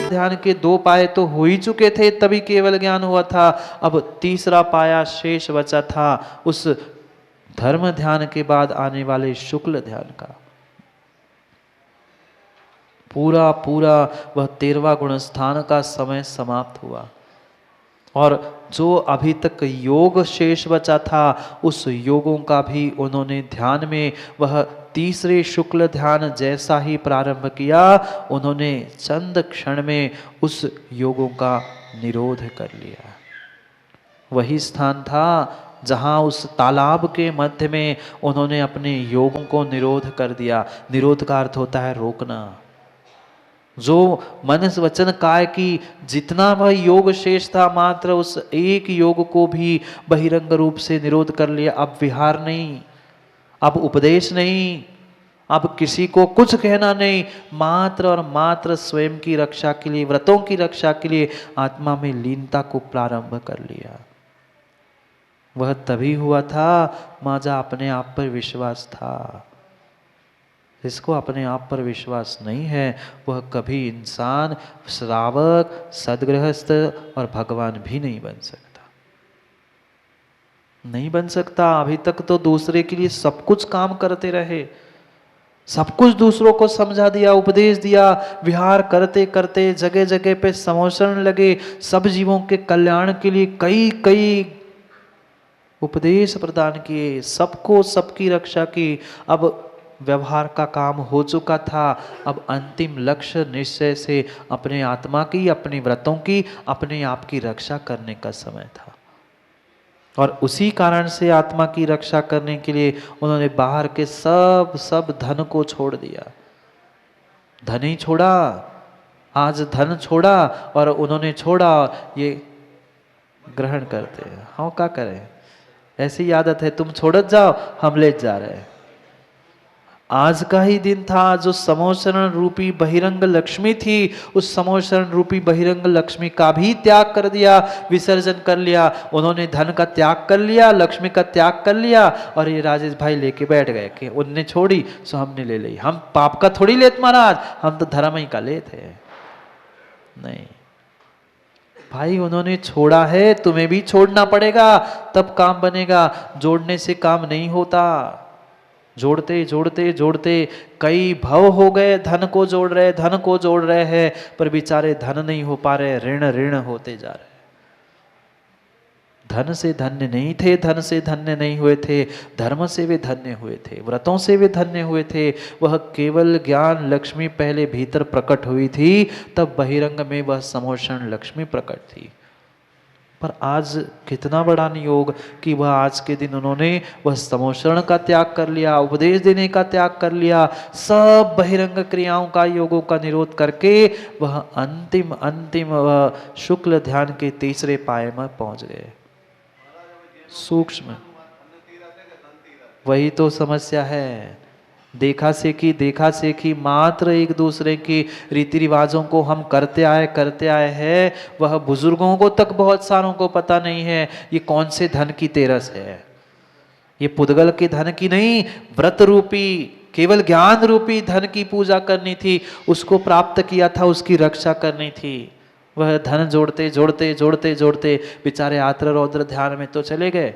ध्यान के 2 पाए तो हो ही चुके थे, तभी केवल ज्ञान हुआ था। अब तीसरा पाया शेष बचा था, उस धर्म ध्यान के बाद आने वाले शुक्ल ध्यान का। पूरा पूरा वह 13वां गुणस्थान का समय समाप्त हुआ, और जो अभी तक योग शेष बचा था, उस योगों का भी उन्होंने ध्यान में वह तीसरे शुक्ल ध्यान जैसा ही प्रारंभ किया, उन्होंने चंद क्षण में उस योगों का निरोध कर लिया। वही स्थान था जहां उस तालाब के मध्य में उन्होंने अपने योगों को निरोध कर दिया। निरोध का अर्थ होता है रोकना। जो मन वचन काय की जितना वह योग शेष था, मात्र उस एक योग को भी बहिरंग रूप से निरोध कर लिया। अब विहार नहीं, अब उपदेश नहीं, अब किसी को कुछ कहना नहीं, मात्र और मात्र स्वयं की रक्षा के लिए, व्रतों की रक्षा के लिए आत्मा में लीनता को प्रारंभ कर लिया। वह तभी हुआ था माजा अपने आप पर विश्वास था। जिसको अपने आप पर विश्वास नहीं है, वह कभी इंसान, श्रावक, सदगृहस्थ और भगवान भी नहीं बन सकता। नहीं बन सकता। अभी तक तो दूसरे के लिए सब कुछ काम करते रहे, सब कुछ दूसरों को समझा दिया, उपदेश दिया, विहार करते करते जगह जगह पे समोषण लगे, सब जीवों के कल्याण के लिए कई कई उपदेश प्रदान किए, सबको सबकी रक्षा की। अब व्यवहार का काम हो चुका था। अब अंतिम लक्ष्य निश्चय से अपने आत्मा की, अपने व्रतों की, अपने आप की रक्षा करने का समय था। और उसी कारण से आत्मा की रक्षा करने के लिए उन्होंने बाहर के सब धन को छोड़ दिया। धन ही छोड़ा, आज धन छोड़ा, और उन्होंने छोड़ा ये ग्रहण करते हैं। हाँ क्या करें, ऐसी आदत है, तुम छोड़त जाओ, हम ले जा रहे हैं। आज का ही दिन था जो समोषण रूपी बहिरंग लक्ष्मी थी, उस समोषण रूपी बहिरंग लक्ष्मी का भी त्याग कर दिया, विसर्जन कर लिया। उन्होंने धन का त्याग कर लिया, लक्ष्मी का त्याग कर लिया, और ये राजेश भाई लेके बैठ गए कि उनने छोड़ी सो हमने ले ली। हम पाप का थोड़ी लेते महाराज, हम तो धर्म ही का लेते हैं। नहीं भाई, उन्होंने छोड़ा है, तुम्हें भी छोड़ना पड़ेगा, तब काम बनेगा। जोड़ने से काम नहीं होता। जोड़ते जोड़ते जोड़ते कई भव हो गए, धन को जोड़ रहे, धन को जोड़ रहे हैं, पर बेचारे धन नहीं हो पा रहे, ऋण ऋण होते जा रहे। धन से धन्य नहीं थे, धन से धन्य नहीं हुए थे, धर्म से वे धन्य हुए थे, व्रतों से वे धन्य हुए थे। वह केवल ज्ञान लक्ष्मी पहले भीतर प्रकट हुई थी, तब बहिरंग में वह समोषण लक्ष्मी प्रकट थी। पर आज कितना बड़ा नियोग कि वह आज के दिन उन्होंने वह समोषण का त्याग कर लिया, उपदेश देने का त्याग कर लिया, सब बहिरंग क्रियाओं का, योगों का निरोध करके वह अंतिम अंतिम वह शुक्ल ध्यान के तीसरे पाए में पहुंच गए। सूक्ष्म, वही तो समस्या है। देखा सेखी मात्र एक दूसरे की रीति रिवाजों को हम करते आए हैं। वह बुजुर्गों को तक बहुत सारों को पता नहीं है ये कौन से धन की तेरस है। ये पुद्गल के धन की नहीं, व्रत रूपी, केवल ज्ञान रूपी धन की पूजा करनी थी, उसको प्राप्त किया था, उसकी रक्षा करनी थी। वह धन जोड़ते जोड़ते जोड़ते जोड़ते बेचारे आत्र रौद्र ध्यान में तो चले गए,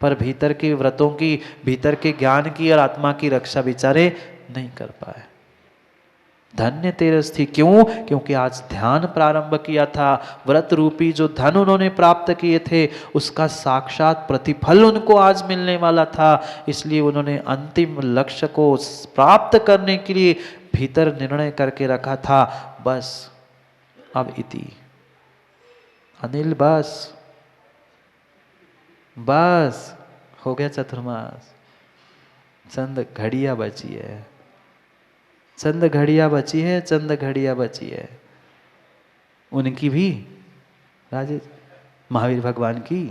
पर भीतर के व्रतों की, भीतर के ज्ञान की और आत्मा की रक्षा बेचारे नहीं कर पाए। धन्य तेरस थी। क्यों? क्योंकि आज ध्यान प्रारंभ किया था, व्रत रूपी जो धन उन्होंने प्राप्त किए थे उसका साक्षात प्रतिफल उनको आज मिलने वाला था। इसलिए उन्होंने अंतिम लक्ष्य को प्राप्त करने के लिए भीतर निर्णय करके रखा था, बस अब इति अनिल, बस हो गया चतुर्मास। चंद घड़िया बची है, चंद घड़िया बची है, चंद घड़िया बची है। उनकी भी राजेश महावीर भगवान की,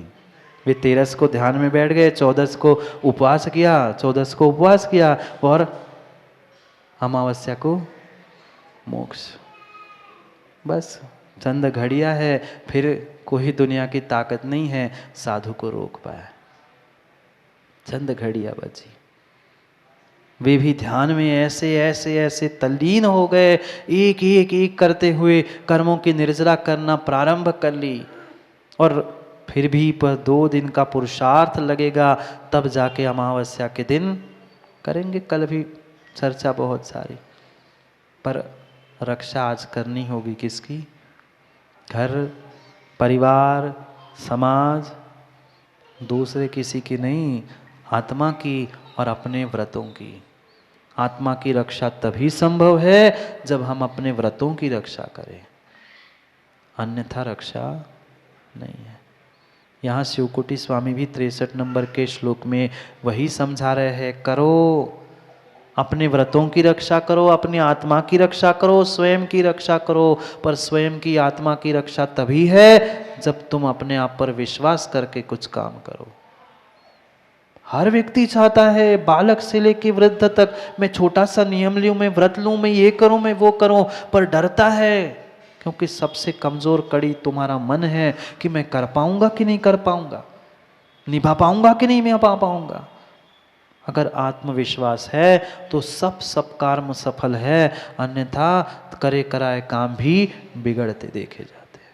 वे 13 को ध्यान में बैठ गए, 14 को उपवास किया, 14 को उपवास किया, और अमावस्या को मोक्ष। बस चंद घड़िया है, फिर कोई दुनिया की ताकत नहीं है साधु को रोक पाए। चंद घड़िया बची, वे भी ध्यान में ऐसे ऐसे ऐसे तल्लीन हो गए, एक एक एक करते हुए कर्मों की निर्जरा करना प्रारंभ कर ली। और फिर भी पर 2 दिन का पुरुषार्थ लगेगा, तब जाके अमावस्या के दिन करेंगे। कल भी चर्चा बहुत सारी, पर रक्षा आज करनी होगी किसकी? घर, परिवार, समाज, दूसरे किसी की नहीं, आत्मा की और अपने व्रतों की। आत्मा की रक्षा तभी संभव है जब हम अपने व्रतों की रक्षा करें, अन्यथा रक्षा नहीं है। यहाँ शिवकोटि स्वामी भी 63 नंबर के श्लोक में वही समझा रहे हैं, करो अपने व्रतों की रक्षा करो, अपनी आत्मा की रक्षा करो, स्वयं की रक्षा करो। पर स्वयं की आत्मा की रक्षा तभी है जब तुम अपने आप पर विश्वास करके कुछ काम करो। हर व्यक्ति चाहता है, बालक से लेके वृद्ध तक, मैं छोटा सा नियम लूं, मैं व्रत लूं, मैं ये करूं, मैं वो करूं, पर डरता है क्योंकि सबसे कमजोर कड़ी तुम्हारा मन है कि मैं कर पाऊंगा कि नहीं कर पाऊंगा, निभा पाऊंगा कि नहीं निभा पाऊंगा। अगर आत्मविश्वास है तो सब कर्म सफल है, अन्यथा करे कराए काम भी बिगड़ते देखे जाते हैं।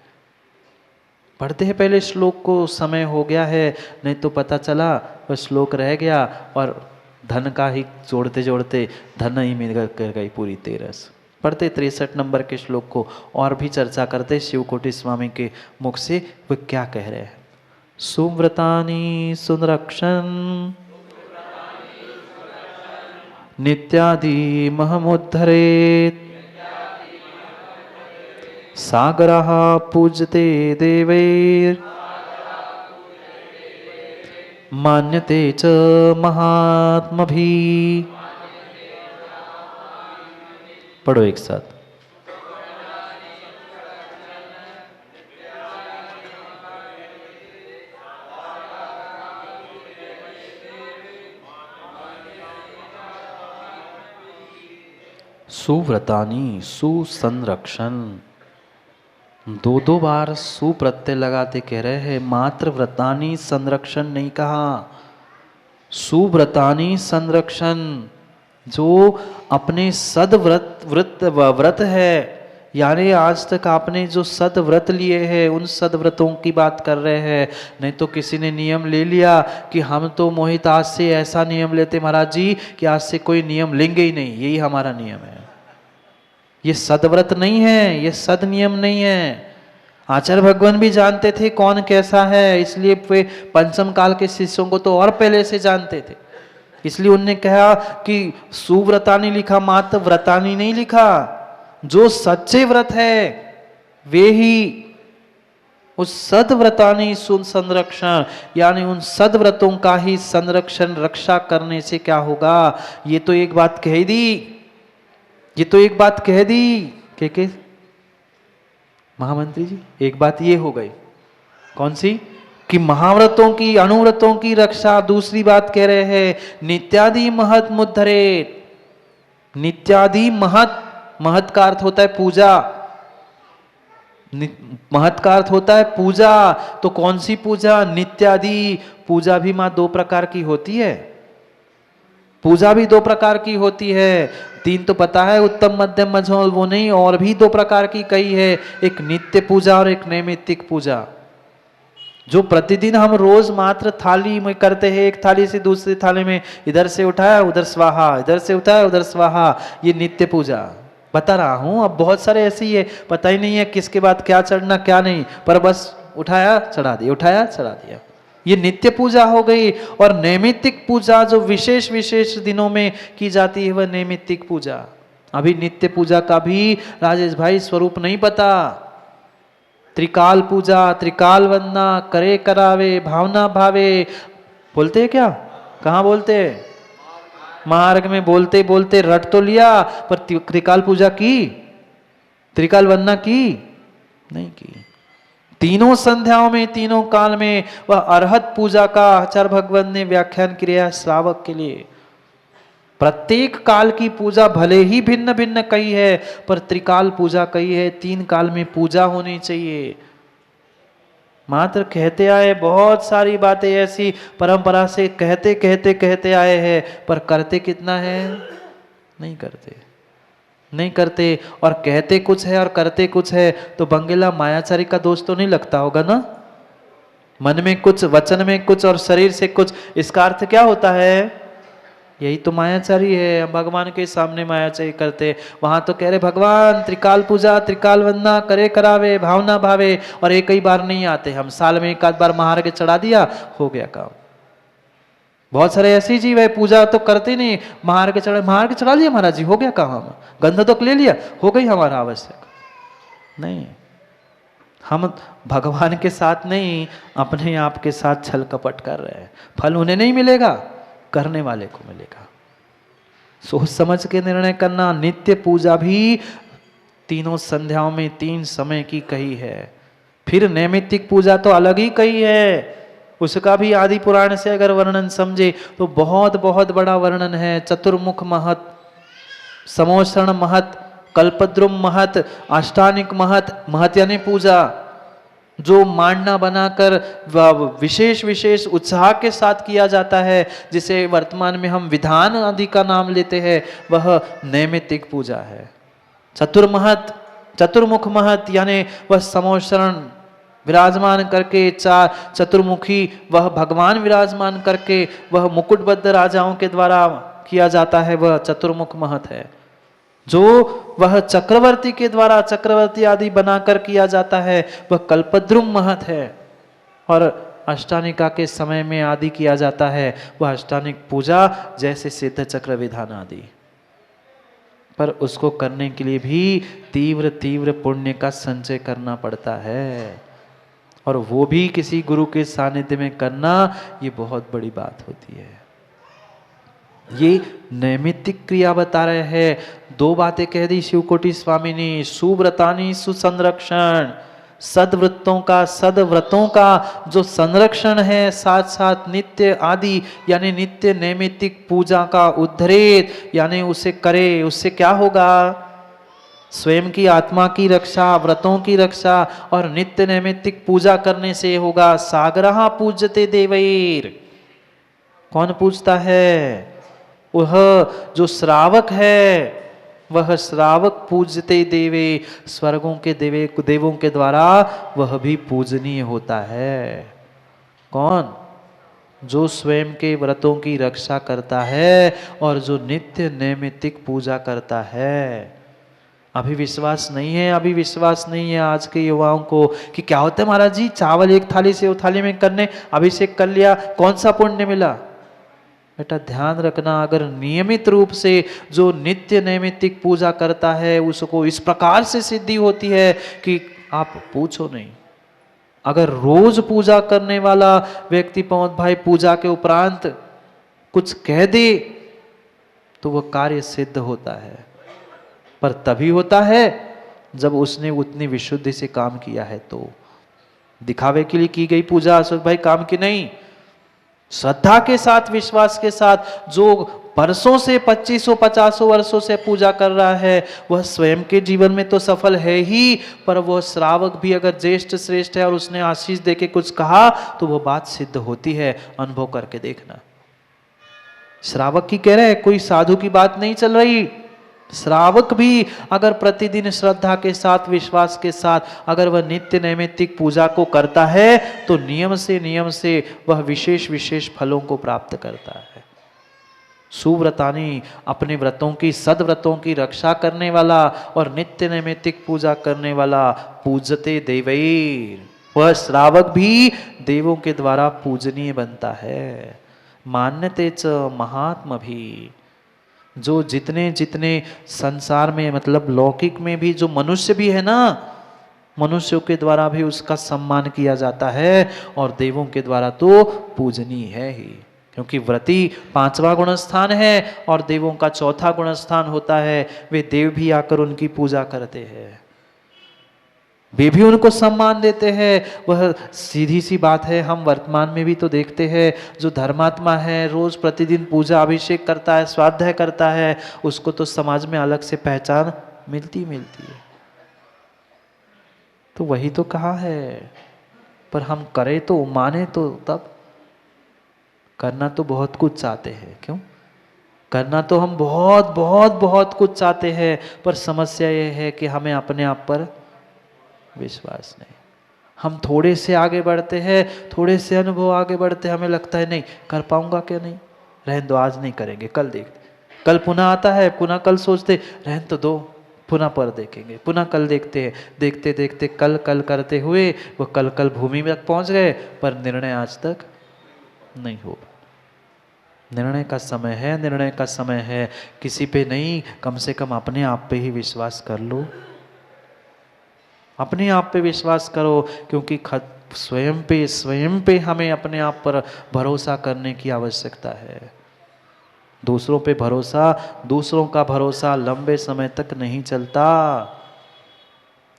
पढ़ते हैं पहले श्लोक को, समय हो गया है, नहीं तो पता चला वह श्लोक रह गया और धन का ही जोड़ते जोड़ते धन ही मिल कर गई पूरी 13। पढ़ते 63 नंबर के श्लोक को और भी चर्चा करते शिवकोटि स्वामी के मुख से वे क्या कह रहे हैं। सुव्रतानि सुरक्षन् नित्यादि महमुद्धरेत् सागरः पूज्यते देवैर् मान्यते च महात्मभिः। पढ़ो एक साथ। सुव्रतानि, सुसंरक्षण, 2 बार सुप्रत्यय लगाते कह रहे हैं, मात्र व्रतानि संरक्षण नहीं कहा, सुव्रतानि संरक्षण। जो अपने व्रत है, यानी आज तक आपने जो सदव्रत लिए हैं उन सदव्रतों की बात कर रहे हैं। नहीं तो किसी ने नियम ले लिया कि हम तो मोहित आज से ऐसा नियम लेते महाराज जी कि आज से कोई नियम लेंगे ही नहीं, यही हमारा नियम है। ये सदव्रत नहीं है, ये सद नियम नहीं है। आचार्य भगवान भी जानते थे कौन कैसा है, इसलिए वे पंचम काल के शिष्यों को तो और पहले से जानते थे। इसलिए उन्होंने कहा कि सुव्रतानि लिखा, मात्र व्रतानि नहीं लिखा। जो सच्चे व्रत है वे ही उस सदव्रतानि संरक्षण, यानी उन सदव्रतों का ही संरक्षण रक्षा करने से क्या होगा। ये तो एक बात कह दी, ये तो एक बात कह दी के महामंत्री जी, एक बात ये हो गई, कौन सी, कि महाव्रतों की अनुव्रतों की रक्षा। दूसरी बात कह रहे हैं नित्यादि महत मुद्धरे। नित्यादि महत, महत का अर्थ होता है पूजा, महत का अर्थ होता है पूजा। तो कौन सी पूजा, नित्यादि पूजा भी मां 2 प्रकार की होती है, पूजा भी 2 प्रकार की होती है। 3 तो पता है, उत्तम मध्यम मझोल, वो नहीं, और भी 2 प्रकार की कही है, एक नित्य पूजा और एक नैमित्तिक पूजा। जो प्रतिदिन हम रोज मात्र थाली में करते हैं, एक थाली से दूसरी थाली में इधर से उठाया उधर स्वाहा, इधर से उठाया उधर स्वाहा, ये नित्य पूजा बता रहा हूं। अब बहुत सारे ऐसे ही है, पता ही नहीं है किसके बाद क्या चढ़ना क्या नहीं, पर बस उठाया चढ़ा दिया, उठाया चढ़ा दिया, ये नित्य पूजा हो गई। और नैमित्तिक पूजा जो विशेष विशेष दिनों में की जाती है वह नैमित्तिक पूजा। अभी नित्य पूजा का भी राजेश भाई स्वरूप नहीं पता। त्रिकाल पूजा, त्रिकाल वंदना, करे करावे, भावना भावे, बोलते हैं क्या, कहाँ बोलते हैं, मार्ग में बोलते बोलते रट तो लिया, पर त्रिकाल पूजा की, त्रिकाल वंदना की नहीं की। तीनों संध्याओं में, तीनों काल में वह अरहत पूजा का आचार्य भगवान ने व्याख्यान किया श्रावक के लिए। प्रत्येक काल की पूजा भले ही भिन्न भिन्न कही है, पर त्रिकाल पूजा कही है, 3 काल में पूजा होनी चाहिए। मात्र कहते आए, बहुत सारी बातें ऐसी परंपरा से कहते कहते कहते आए हैं, पर करते कितना है? नहीं करते, नहीं करते। और कहते कुछ है और करते कुछ है, तो बंगेला मायाचारी का दोष तो नहीं लगता होगा ना? मन में कुछ, वचन में कुछ और शरीर से कुछ, इसका अर्थ क्या होता है? यही तो मायाचारी है। हम भगवान के सामने मायाचारी करते, वहां तो कह रहे भगवान त्रिकाल पूजा त्रिकाल वंदना करे करावे भावना भावे, और एक ही बार नहीं आते हम, साल में एक आध बार महार के चढ़ा दिया, हो गया काम। बहुत सारे ऐसे जीव है पूजा तो करते नहीं, महार के चढ़ा लिया महाराज जी, हो गया काम, गंध तो ले लिया, हो गई हमारा आवश्यक। नहीं, हम भगवान के साथ नहीं, अपने आप के साथ छल कपट कर रहे हैं। फल उन्हें नहीं मिलेगा, करने वाले को मिलेगा। सोच समझ के निर्णय करना। नित्य पूजा भी तीनों संध्याओं में 3 समय की कही है। फिर नैमित्तिक पूजा तो अलग ही कही है, उसका भी आदि पुराण से अगर वर्णन समझे तो बहुत बहुत बड़ा वर्णन है। चतुर्मुख महत, समोषण महत, कल्पद्रुम महत, अष्टानिक महत। महत यानी पूजा, जो मांडना बनाकर विशेष विशेष उत्साह के साथ किया जाता है, जिसे वर्तमान में हम विधान आदि का नाम लेते हैं, वह नैमित्तिक पूजा है। चतुर्महत, चतुर्मुख महत यानी वह समोषण विराजमान करके, चतुर्मुखी वह भगवान विराजमान करके, वह मुकुटबद्ध राजाओं के द्वारा किया जाता है, वह चतुर्मुख महत है। जो वह चक्रवर्ती के द्वारा चक्रवर्ती आदि बनाकर किया जाता है, वह कल्पद्रुम महत है। और अष्टानिका के समय में आदि किया जाता है, वह अष्टानिक पूजा, जैसे सिद्ध चक्र विधान आदि। पर उसको करने के लिए भी तीव्र तीव्र पुण्य का संचय करना पड़ता है, और वो भी किसी गुरु के सानिध्य में करना, ये बहुत बड़ी बात होती है। ये नैमित्तिक क्रिया बता रहे हैं। 2 बातें कह दी शिवकोटि स्वामी ने। सुव्रतानी सुसंरक्षण, सदव्रतों का जो संरक्षण है, साथ साथ नित्य आदि यानी नित्य नैमित्तिक पूजा का उद्धरेत, यानी उसे करे, उससे क्या होगा? स्वयं की आत्मा की रक्षा, व्रतों की रक्षा, और नित्य नैमित्तिक पूजा करने से होगा सागरहा पूज्यते देवैर। कौन पूजता है? वह जो श्रावक है, वह श्रावक पूजते देवे, स्वर्गों के देवों के द्वारा वह भी पूजनीय होता है। कौन? जो स्वयं के व्रतों की रक्षा करता है और जो नित्य नैमित्तिक पूजा करता है। अभी विश्वास नहीं है, अभी विश्वास नहीं है आज के युवाओं को कि क्या होता है महाराज जी, चावल एक थाली से वो थाली में करने, अभिषेक कर लिया, कौन सा पुण्य मिला? बेटा ध्यान रखना, अगर नियमित रूप से जो नित्य नैमित्तिक पूजा करता है, उसको इस प्रकार से सिद्धि होती है कि आप पूछो नहीं। अगर रोज पूजा करने वाला व्यक्ति पवन भाई पूजा के उपरांत कुछ कह दे तो वह कार्य सिद्ध होता है, पर तभी होता है जब उसने उतनी विशुद्धि से काम किया है। तो दिखावे के लिए की गई पूजा अशोक भाई काम की नहीं। श्रद्धा के साथ, विश्वास के साथ जो वर्षों से 2500-50 वर्षों से पूजा कर रहा है, वह स्वयं के जीवन में तो सफल है ही, पर वह श्रावक भी अगर ज्येष्ठ श्रेष्ठ है और उसने आशीष देके कुछ कहा तो वह बात सिद्ध होती है। अनुभव करके देखना। श्रावक की कह रहे हैं, कोई साधु की बात नहीं चल रही। श्रावक भी अगर प्रतिदिन श्रद्धा के साथ, विश्वास के साथ अगर वह नित्य नैमित्तिक पूजा को करता है तो नियम से वह विशेष विशेष फलों को प्राप्त करता है। सुव्रतानी, अपने व्रतों की, सदव्रतों की रक्षा करने वाला और नित्य नैमित्तिक पूजा करने वाला, पूजते देवैर, वह श्रावक भी देवों के द्वारा पूजनीय बनता है। मान्यते च महात्मा भी, जो जितने जितने संसार में, मतलब लौकिक में भी जो मनुष्य भी है ना, मनुष्यों के द्वारा भी उसका सम्मान किया जाता है और देवों के द्वारा तो पूजनीय है ही, क्योंकि व्रती 5वां गुणस्थान है और देवों का 4था गुणस्थान होता है। वे देव भी आकर उनकी पूजा करते हैं, वे भी उनको सम्मान देते हैं। वह सीधी सी बात है, हम वर्तमान में भी तो देखते हैं, जो धर्मात्मा है, रोज प्रतिदिन पूजा अभिषेक करता है, स्वाध्याय करता है, उसको तो समाज में अलग से पहचान मिलती है। तो वही तो कहा है, पर हम करें तो, माने तो तब। करना तो बहुत कुछ चाहते हैं, क्यों? करना तो हम बहुत बहुत बहुत कुछ चाहते हैं, पर समस्या ये है कि हमें अपने आप पर विश्वास नहीं। हम थोड़े से आगे बढ़ते हैं, थोड़े से अनुभव आगे बढ़ते हैं, हमें लगता है नहीं कर पाऊंगा क्या, नहीं रहने दो, आज नहीं करेंगे, कल देखते। कल पुनः आता है, पुनः कल सोचते रहने तो दो, पुनः पर देखेंगे, पुनः कल देखते हैं। देखते देखते कल कल करते हुए वो कल कल भूमि तक पहुंच गए, पर निर्णय आज तक नहीं हो। निर्णय का समय है, निर्णय का समय है। किसी पे नहीं, कम से कम अपने आप पे ही विश्वास कर लो। अपने आप पे विश्वास करो, क्योंकि स्वयं पे हमें अपने आप पर भरोसा करने की आवश्यकता है। दूसरों पे भरोसा, दूसरों का भरोसा लंबे समय तक नहीं चलता।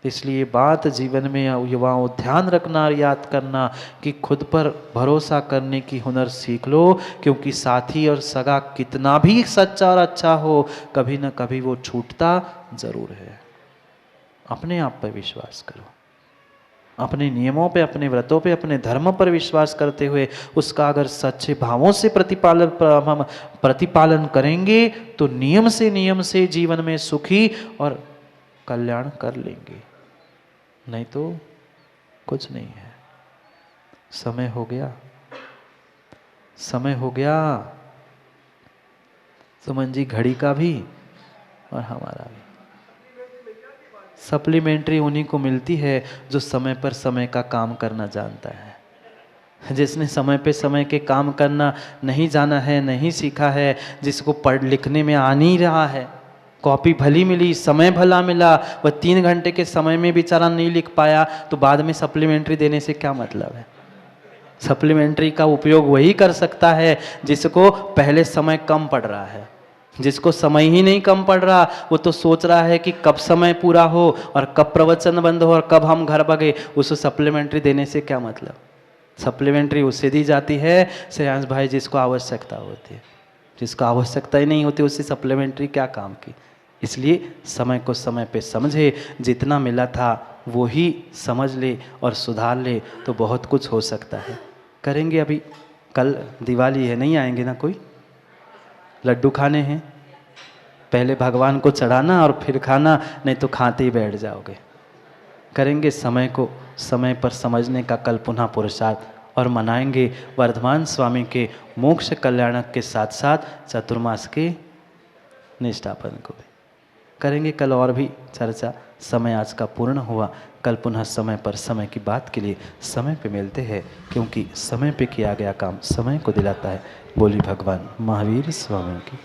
इसलिए बात जीवन में युवाओं ध्यान रखना, याद करना कि खुद पर भरोसा करने की हुनर सीख लो, क्योंकि साथी और सगा कितना भी सच्चा और अच्छा हो, कभी ना कभी वो छूटता जरूर है। अपने आप पर विश्वास करो, अपने नियमों पे, अपने व्रतों पे, अपने धर्म पर विश्वास करते हुए उसका अगर सच्चे भावों से हम प्रतिपालन करेंगे तो नियम से जीवन में सुखी और कल्याण कर लेंगे। नहीं तो कुछ नहीं है। समय हो गया, समय हो गया सुमन जी, घड़ी का भी और हमारा भी। सप्लीमेंट्री उन्हीं को मिलती है जो समय पर समय का काम करना जानता है। जिसने समय पे समय के काम करना नहीं जाना है, नहीं सीखा है, जिसको पढ़ लिखने में आ नहीं रहा है, कॉपी भली मिली, समय भला मिला, वह 3 घंटे के समय में बेचारा नहीं लिख पाया, तो बाद में सप्लीमेंट्री देने से क्या मतलब है? सप्लीमेंट्री का उपयोग वही कर सकता है जिसको पहले समय कम पड़ रहा है। जिसको समय ही नहीं कम पड़ रहा, वो तो सोच रहा है कि कब समय पूरा हो और कब प्रवचन बंद हो और कब हम घर भागे। उसको सप्लीमेंट्री देने से क्या मतलब? सप्लीमेंट्री उसे दी जाती है श्रेयांश भाई जिसको आवश्यकता होती है। जिसको आवश्यकता ही नहीं होती उससे सप्लीमेंट्री क्या काम की? इसलिए समय को समय पे समझे, जितना मिला था वो ही समझ ले और सुधार ले तो बहुत कुछ हो सकता है। करेंगे अभी, कल दिवाली है, नहीं आएंगे ना कोई? लड्डू खाने हैं, पहले भगवान को चढ़ाना और फिर खाना, नहीं तो खाते ही बैठ जाओगे। करेंगे समय को समय पर समझने का कल पुनः पुरुषार्थ, और मनाएंगे वर्धमान स्वामी के मोक्ष कल्याणक के साथ साथ चतुर्मास के निष्ठापन को भी करेंगे। कल और भी चर्चा, समय आज का पूर्ण हुआ। कल पुनः समय पर समय की बात के लिए समय पे मिलते हैं, क्योंकि समय पे किया गया काम समय को दिलाता है। बोली भगवान महावीर स्वामी की।